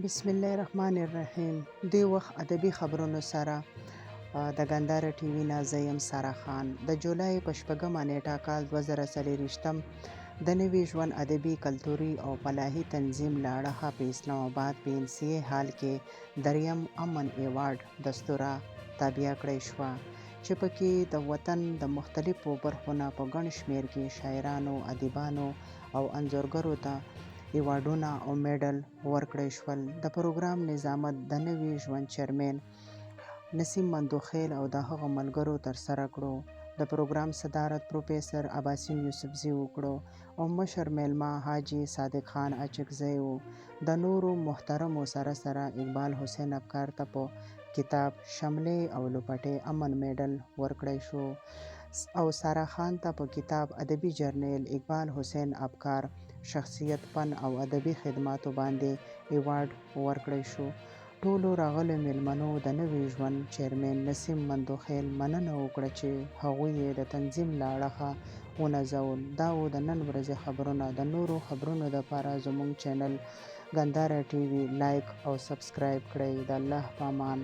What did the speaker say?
بسم الله الرحمن الرحیم. د وخت ادبي خبرونو سره د ګندهارا ټي وي نه زه یم ساره خان. د جولای په شپږمه نیټه کال 2024 د نوي ژوند ادبي کلتوري او فلاحي تنظیم له اړخه په اسلام آباد په NCA هال کې دریم امن ایوارډ دستوره تابع کړی شوه چې پکې د وطن د مختلفو برخو نه په ګڼ شمېر کې شاعرانو، ادیبانو او انځورګرو ته ایوارډونه او میډل ورکړی شول. د پروګرام نظامت د نوي ژوند چیرمن نسیم مندوخیل او د هغه ملګرو ترسره کړو. د پروګرام صدارت پروفیسر اباسین یوسفزي وکړو او مشر میلمه حاجي صادق خان اچکزی و. د نورو محترمو سره اقبال حسین افکار ته په کتاب شملې او لوپټې امن میډل ورکړی شو او ساره خان ته په کتاب ادبي جرنیل اقبال حسین افکار شخصیت فن او ادبي خدماتو باندې ایوارډ ورکړی شو. ټولو راغلو میلمنو د نوي ژوند چیرمن نسیم مندوخیل مننه وکړه چې هغوی یې د تنظیم له اړخه ونازول. دا و د نن ورځې خبرونه. د نورو خبرونو دپاره زموږ چینل ګندهارا ټي وي لایک او سبسکرایب کړئ. د الله په امان.